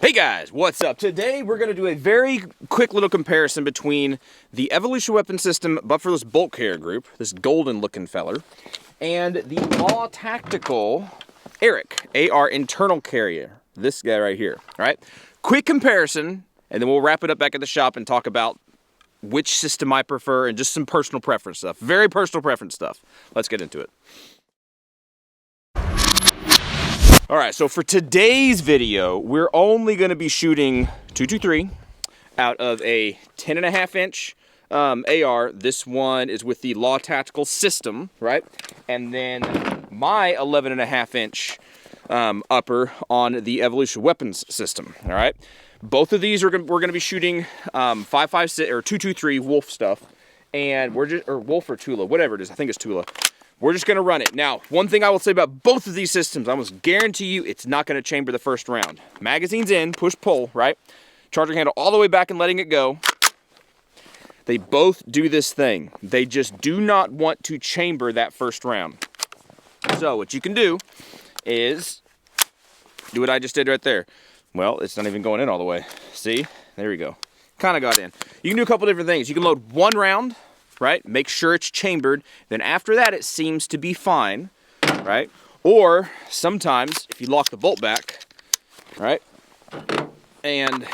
Hey guys, what's up? Today we're going to do a very quick little comparison between the Evolution Weapon System Bufferless Bolt Carrier Group, this golden looking feller, and the Law Tactical ARIC, AR Internal Carrier, this guy right here, alright? Quick comparison, and then we'll wrap it up back at the shop and talk about which system I prefer and just some personal preference stuff. Very personal preference stuff. Let's get into it. Alright, so for today's video, we're only going to be shooting 223 out of a 10.5 inch AR. This one is with the Law Tactical system, right? And then my 11.5 inch upper on the Evolution Weapons system, alright? Both of these we're going to be shooting 5.56 or 223 Wolf stuff, and we're just, or Wolf or Tula, whatever it is, I think it's Tula. We're just going to run it. Now, one thing I will say about both of these systems, I almost guarantee you it's not going to chamber the first round. Magazine's in, push-pull, right? Charging handle all the way back and letting it go. They both do this thing. They just do not want to chamber that first round. So, what you can do is do what I just did right there. Well, it's not even going in all the way. See? There we go. Kind of got in. You can do a couple different things. You can load one round, right? Make sure it's chambered. Then after that, it seems to be fine, right? Or sometimes, if you lock the bolt back, right, and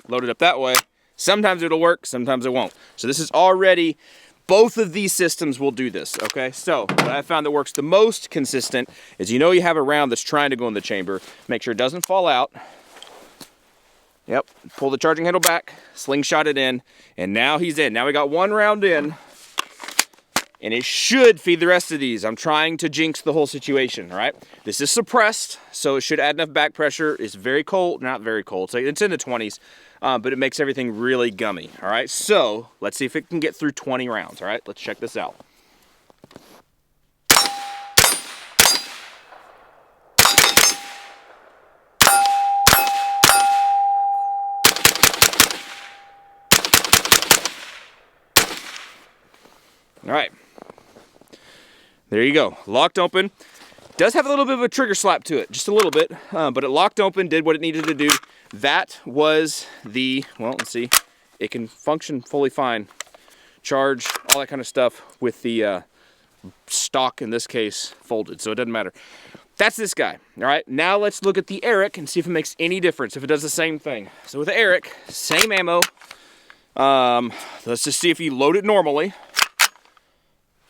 load it up that way, sometimes it'll work, sometimes it won't. So this is already, both of these systems will do this, okay? So what I found that works the most consistent is you have a round that's trying to go in the chamber. Make sure it doesn't fall out. Yep, pull the charging handle back, slingshot it in, and now he's in. Now we got one round in, and it should feed the rest of these. I'm trying to jinx the whole situation, all right? This is suppressed, so it should add enough back pressure. It's very cold, not very cold, so it's in the 20s, but it makes everything really gummy, all right? So let's see if it can get through 20 rounds, all right? Let's check this out. All right, there you go, locked open. Does have a little bit of a trigger slap to it, just a little bit, but it locked open, did what it needed to do. That was the, well, let's see, it can function fully fine. Charge, all that kind of stuff with the stock, in this case, folded, so it doesn't matter. That's this guy, all right? Now let's look at the ARIC and see if it makes any difference, if it does the same thing. So with the ARIC, same ammo. Let's just see if you load it normally.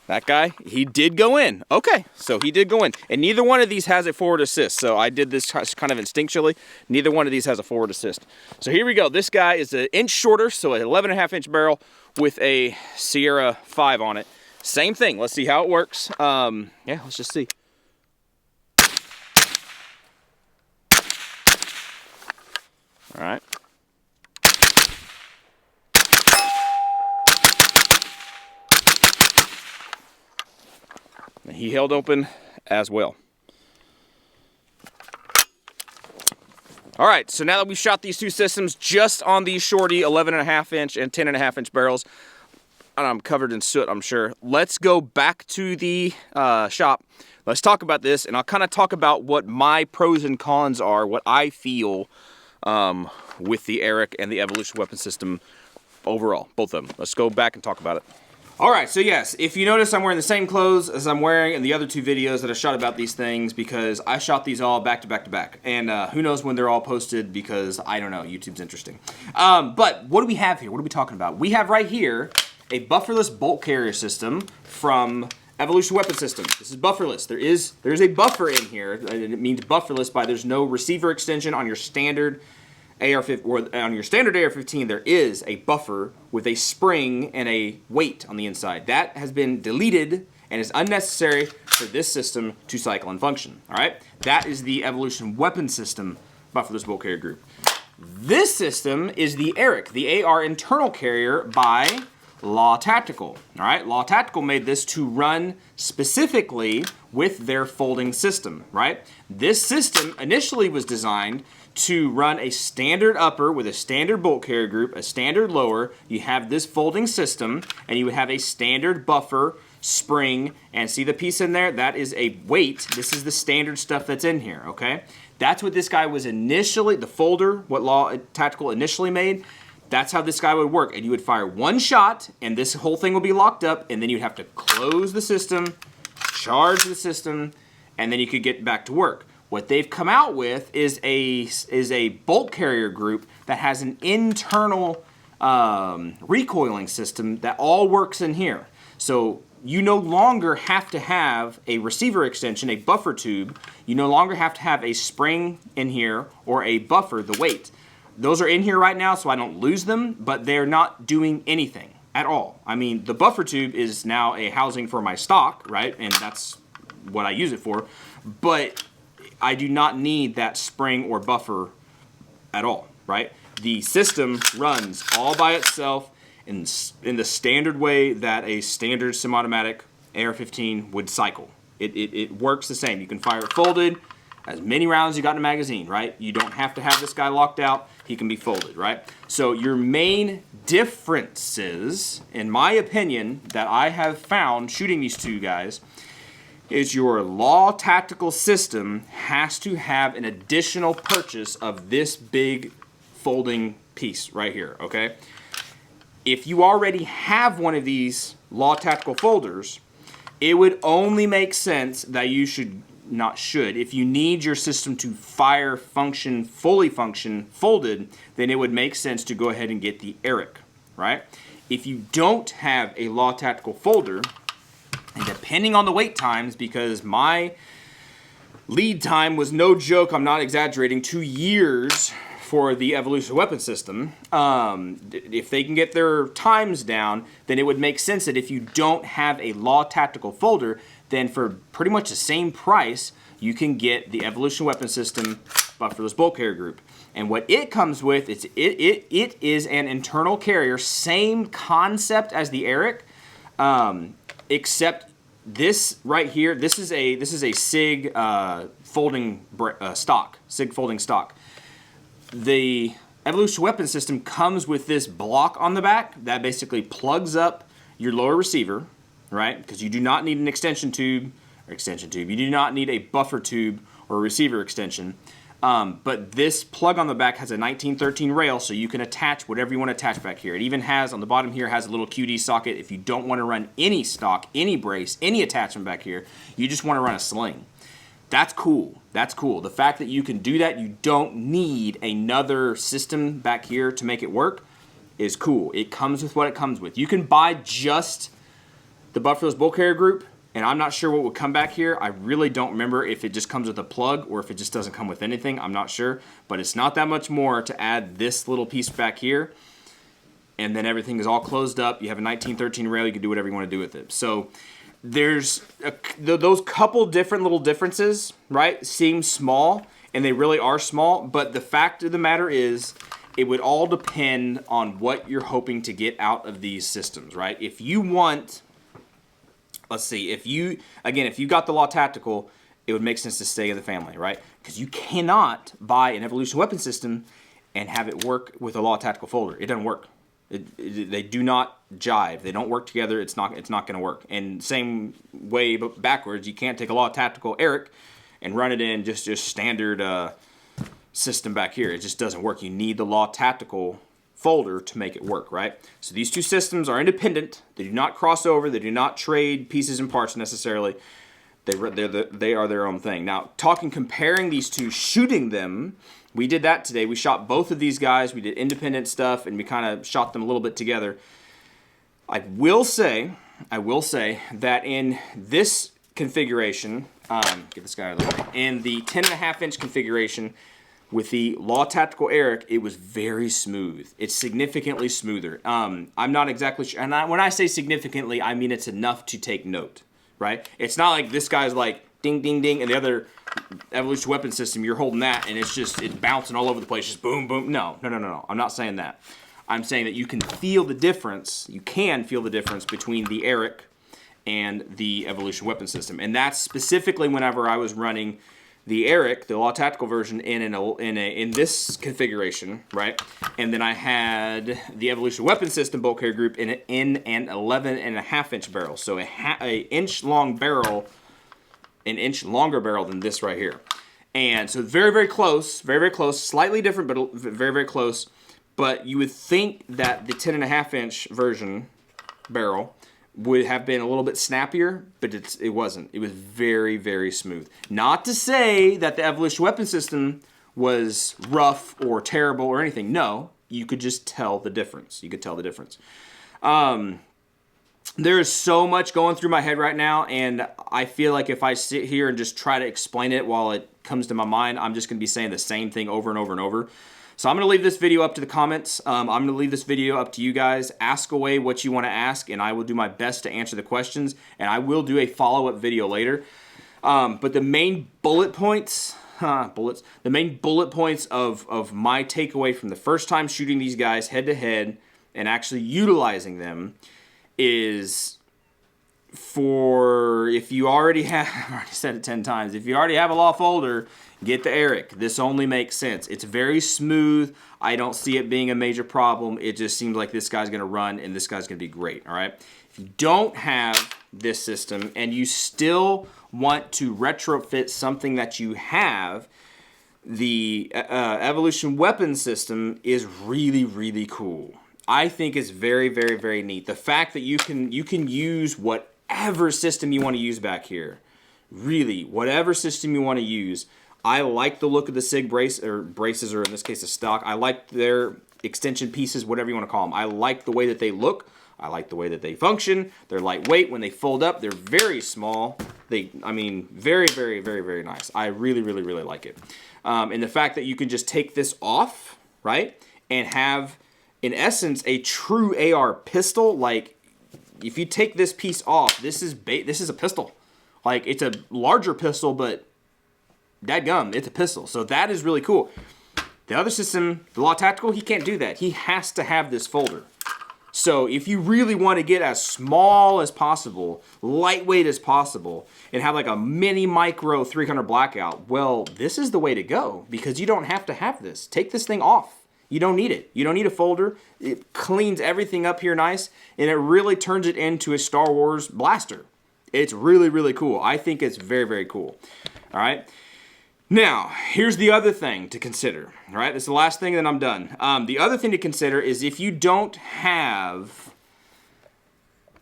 That guy, he did go in. Okay, so he did go in. And neither one of these has a forward assist. So I did this kind of instinctually. Neither one of these has a forward assist. So here we go. This guy is an inch shorter, so an 11.5 inch barrel with a Sierra 5 on it. Same thing. Let's see how it works. Yeah, let's just see. All right. He held open as well. All right, so now that we've shot these two systems just on these shorty 11.5 inch and 10.5 inch barrels, and I'm covered in soot, I'm sure. Let's go back to the shop. Let's talk about this, and I'll kind of talk about what my pros and cons are, what I feel with the ARIC and the Evolution Weapon System overall, both of them. Let's go back and talk about it. Alright, so yes, if you notice, I'm wearing the same clothes as I'm wearing in the other two videos that I shot about these things, because I shot these all back to back to back. And who knows when they're all posted, because I don't know, YouTube's interesting. But what do we have here? What are we talking about? We have right here a bufferless bolt carrier system from Evolution Weapon System. This is bufferless. There is a buffer in here, and it means bufferless by there's no receiver extension on your standard AR-15, or on your standard AR-15, there is a buffer with a spring and a weight on the inside. That has been deleted and is unnecessary for this system to cycle and function. All right, that is the Evolution Weapon System bufferless bolt carrier group. This system is the ARIC, the AR Internal Carrier by Law Tactical. All right, Law Tactical made this to run specifically with their folding system. Right, this system initially was designed to run a standard upper with a standard bolt carrier group, a standard lower. You have this folding system, and you would have a standard buffer, spring, and see the piece in there? That is a weight. This is the standard stuff that's in here, okay? That's what this guy was initially, the folder, what Law Tactical initially made. That's how this guy would work. And you would fire one shot, and this whole thing would be locked up, and then you'd have to close the system, charge the system, and then you could get back to work. What they've come out with is a bolt carrier group that has an internal recoiling system that all works in here. So you no longer have to have a receiver extension, a buffer tube. You no longer have to have a spring in here or a buffer, the weight. Those are in here right now, so I don't lose them, but they're not doing anything at all. I mean, the buffer tube is now a housing for my stock, right? And that's what I use it for. But I do not need that spring or buffer at all, right? The system runs all by itself in the standard way that a standard semi-automatic AR-15 would cycle. It works the same. You can fire it folded, as many rounds you got in a magazine, right? You don't have to have this guy locked out. He can be folded, right? So your main differences, in my opinion, that I have found shooting these two guys, is your Law Tactical system has to have an additional purchase of this big folding piece right here, okay? If you already have one of these Law Tactical folders, it would only make sense that you should, not should, if you need your system to fire, function, fully function, folded, then it would make sense to go ahead and get the ARIC, right? If you don't have a Law Tactical folder, and depending on the wait times, because my lead time was no joke, I'm not exaggerating, 2 years for the Evolution weapon system. If they can get their times down, then it would make sense that if you don't have a Law Tactical folder, then for pretty much the same price, you can get the Evolution weapon system bufferless bolt carrier group. And what it comes with, it is an internal carrier, same concept as the ARIC, except this right here, this is a SIG folding stock, SIG folding stock. The Evolution weapon system comes with this block on the back that basically plugs up your lower receiver, right? Because you do not need an extension tube. You do not need a buffer tube or a receiver extension. But this plug on the back has a 1913 rail, so you can attach whatever you want to attach back here. It even has, on the bottom here, has a little QD socket. If you don't want to run any stock, any brace, any attachment back here, you just want to run a sling. That's cool. That's cool. The fact that you can do that, you don't need another system back here to make it work, is cool. It comes with what it comes with. You can buy just the bufferless bolt carrier group, and I'm not sure what would come back here. I really don't remember if it just comes with a plug or if it just doesn't come with anything. I'm not sure, but it's not that much more to add this little piece back here, and then everything is all closed up. You have a 1913 rail. You can do whatever you want to do with it. So there's those couple different little differences, right? Seem small, and they really are small, but the fact of the matter is it would all depend on what you're hoping to get out of these systems, right? If you want, let's see, if you got the Law Tactical, it would make sense to stay in the family, right? Because you cannot buy an Evolution weapon system and have it work with a Law Tactical folder. It doesn't work. They do not jive. They don't work together. It's not going to work. And same way, but backwards, you can't take a Law Tactical ARIC and run it in just standard system back here. It just doesn't work. You need the Law Tactical folder to make it work, right? So these two systems are independent. They do not cross over. They do not trade pieces and parts necessarily. They are their own thing. Now, comparing these two, shooting them, we did that today. We shot both of these guys. We did independent stuff, and we kind of shot them a little bit together. I will say that in this configuration, get this guy out of the way, in the 10.5-inch configuration with the Law Tactical ARIC, it was very smooth. It's significantly smoother. I'm not exactly sure, and when I say significantly, I mean it's enough to take note, right? It's not like this guy's like ding, ding, ding, and the other Evolution weapon system, you're holding that, and it's bouncing all over the place, just boom, boom. No. I'm not saying that. I'm saying that you can feel the difference. You can feel the difference between the ARIC and the Evolution weapon system, and that's specifically whenever I was running the ARIC, the Law Tactical version, in this configuration, right? And then I had the Evolution weapon system bolt carrier group in an 11.5-inch barrel, so an inch longer barrel than this right here. And so very, very close, slightly different, but very, very close. But you would think that the 10.5 inch version barrel would have been a little bit snappier, but it wasn't. It was very, very smooth. Not to say that the Evolution weapon system was rough or terrible or anything. No, you could just tell the difference. You could tell the difference. There is so much going through my head right now, and I feel like if I sit here and just try to explain it while it comes to my mind, I'm just going to be saying the same thing over and over and over. So I'm going to leave this video up to the comments. I'm going to leave this video up to you guys. Ask away what you want to ask, and I will do my best to answer the questions, and I will do a follow-up video later. But the main bullet points, the main bullet points of my takeaway from the first time shooting these guys head-to-head and actually utilizing them is for, if you already have, I've already said it 10 times, if you already have a law folder, get the ARIC. This only makes sense. It's very smooth. I don't see it being a major problem. It just seems like this guy's going to run and this guy's going to be great, all right? If you don't have this system and you still want to retrofit something that you have, the Evolution weapon system is really, really cool. I think it's very, very, very neat. The fact that you can use whatever system you want to use back here. Really, whatever system you want to use. I like the look of the SIG braces, or in this case, a stock. I like their extension pieces, whatever you want to call them. I like the way that they look. I like the way that they function. They're lightweight. When they fold up, they're very small. I mean, very, very, very, very nice. I really, really, really like it. And the fact that you can just take this off, right, and have, in essence, a true AR pistol. Like, if you take this piece off, this is a pistol. Like, it's a larger pistol, but dadgum, it's a pistol. So that is really cool. The other system, the Law Tactical, he can't do that. He has to have this folder. So if you really want to get as small as possible, lightweight as possible, and have like a mini micro 300 blackout, well, this is the way to go, because you don't have to have this. Take this thing off. You don't need it. You don't need a folder. It cleans everything up here nice, and it really turns it into a Star Wars blaster. It's really, really cool. I think it's very, very cool. All right. Now, here's the other thing to consider. All right, this is the last thing, and then I'm done. The other thing to consider is if you don't have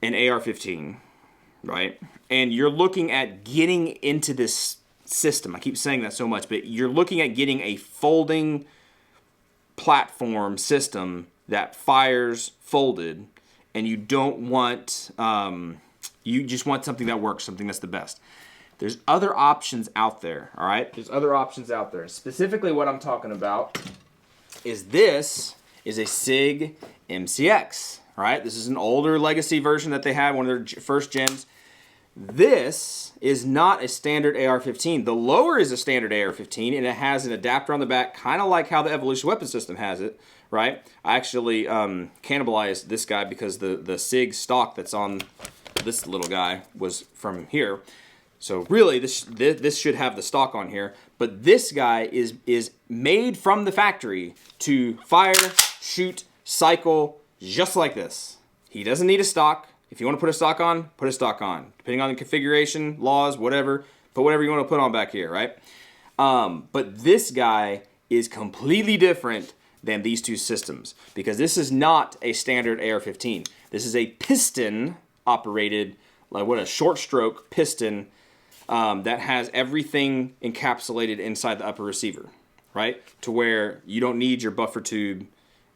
an AR-15, right, and you're looking at getting into this system, I keep saying that so much, but you're looking at getting a folding platform system that fires folded, and you don't want, you just want something that works, something that's the best. There's other options out there, all right? There's other options out there. Specifically what I'm talking about is this is a SIG MCX, all right? This is an older legacy version that they had, one of their first gens. This is not a standard AR-15. The lower is a standard AR-15, and it has an adapter on the back, kind of like how the Evolution weapon system has it, right? I actually cannibalized this guy because the SIG stock that's on this little guy was from here. So really, this should have the stock on here, but this guy is made from the factory to fire, shoot, cycle, just like this. He doesn't need a stock. If you want to put a stock on, put a stock on. Depending on the configuration, laws, whatever, put whatever you want to put on back here, right? But this guy is completely different than these two systems, because this is not a standard AR-15. This is a piston-operated, like what a short stroke piston, that has everything encapsulated inside the upper receiver, right? To where you don't need your buffer tube,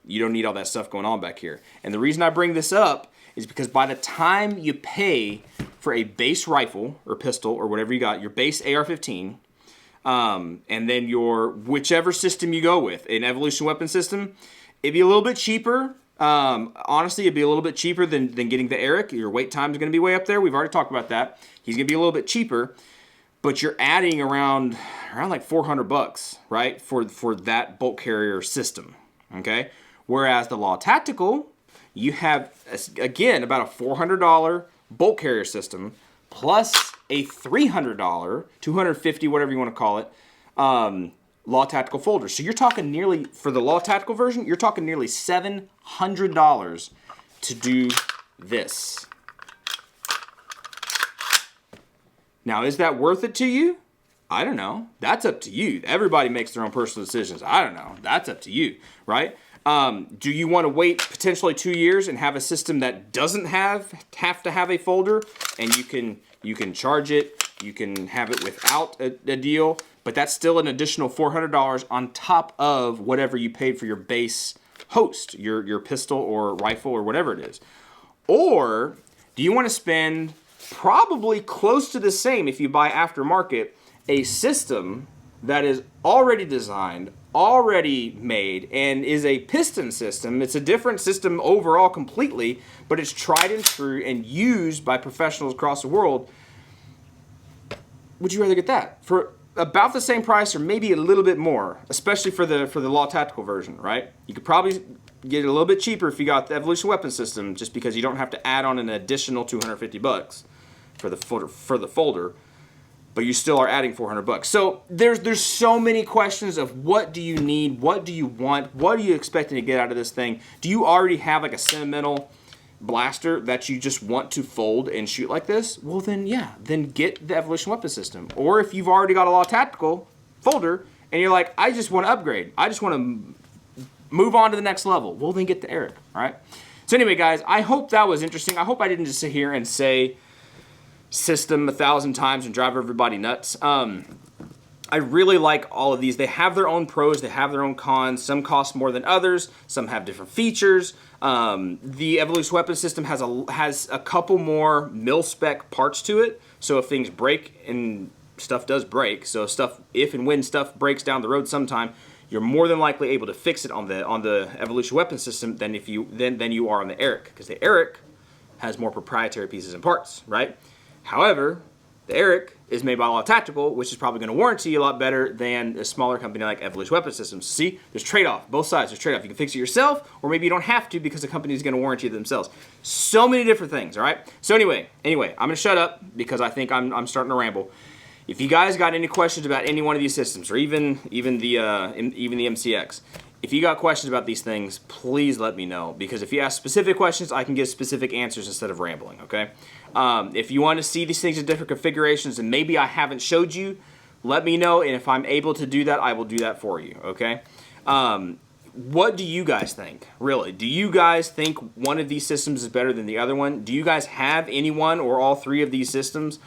you don't need all that stuff going on back here. And the reason I bring this up is because by the time you pay for a base rifle or pistol or whatever you got, your base AR-15, and then your whichever system you go with, an Evolution weapon system, it'd be a little bit cheaper. Honestly, it'd be a little bit cheaper than getting the ARIC. Your wait time is going to be way up there. We've already talked about that. He's going to be a little bit cheaper, but you're adding around like $400, right, for that bolt carrier system, okay? Whereas the Law Tactical, you have, again, about a $400 bolt carrier system plus a $300, $250, whatever you want to call it, Law Tactical folder. So you're talking nearly, for the Law Tactical version, you're talking nearly $700 to do this. Now, is that worth it to you? I don't know. That's up to you. Everybody makes their own personal decisions. I don't know. That's up to you, right? Do you want to wait potentially 2 years and have a system that doesn't have to have a folder, and you can charge it, you can have it without a deal, but that's still an additional $400 on top of whatever you paid for your base host, your pistol or rifle or whatever it is? Or do you want to spend probably close to the same if you buy aftermarket, a system that is already designed, already made, and is a piston system? It's a different system overall completely, but it's tried and true and used by professionals across the world. Would you rather get that for about the same price or maybe a little bit more, especially for the Law Tactical version, right? You could probably get it a little bit cheaper if you got the Evolution Weapon System, just because you don't have to add on an additional $250 for the folder, but you still are adding $400. So there's so many questions of what do you need, what do you want, what are you expecting to get out of this thing? Do you already have like a sentimental blaster that you just want to fold and shoot like this? Well then, yeah, then get the Evolution Weapon System. Or if you've already got a Law Tactical folder and you're like, I just want to upgrade, I just want to move on to the next level, well then get the ARIC, all right? So anyway, guys, I hope that was interesting. I hope I didn't just sit here and say system 1,000 times and drive everybody nuts. I really like all of these. They have their own pros, they have their own cons. Some cost more than others, some have different features. The Evolution Weapon System has a couple more mil-spec parts to it, so if things break, and stuff does break, so if and when stuff breaks down the road sometime, you're more than likely able to fix it on the Evolution Weapon System than you are on the ARIC, because the ARIC has more proprietary pieces and parts, right? However, the ARIC is made by Law Tactical, which is probably going to warranty you a lot better than a smaller company like Evolution Weapon Systems. See, there's trade-off. Both sides, there's trade-off. You can fix it yourself, or maybe you don't have to because the company is going to warranty it themselves. So many different things, all right? So anyway, I'm going to shut up because I think I'm starting to ramble. If you guys got any questions about any one of these systems, or even the MCX, if you got questions about these things, please let me know, because if you ask specific questions, I can give specific answers instead of rambling, okay? If you want to see these things in different configurations and maybe I haven't showed you, let me know, and if I'm able to do that, I will do that for you, okay? What do you guys think, really? Do you guys think one of these systems is better than the other one? Do you guys have any one or all three of these systems?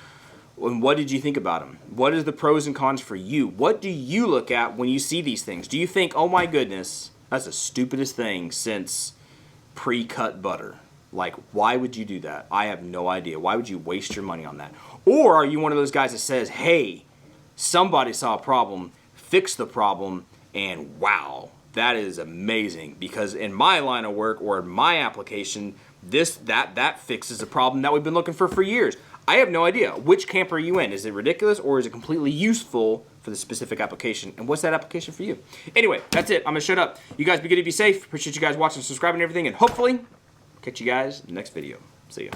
And what did you think about them? What is the pros and cons for you? What do you look at when you see these things? Do you think, oh my goodness, that's the stupidest thing since pre-cut butter? Like, why would you do that? I have no idea. Why would you waste your money on that? Or are you one of those guys that says, hey, somebody saw a problem, fixed the problem, and wow, that is amazing, because in my line of work or in my application, that fixes a problem that we've been looking for years. I have no idea. Which camp are you in? Is it ridiculous, or is it completely useful for the specific application? And what's that application for you? Anyway, that's it. I'm going to shut up. You guys be good, be safe. Appreciate you guys watching, subscribing, and everything, and hopefully catch you guys in the next video. See ya.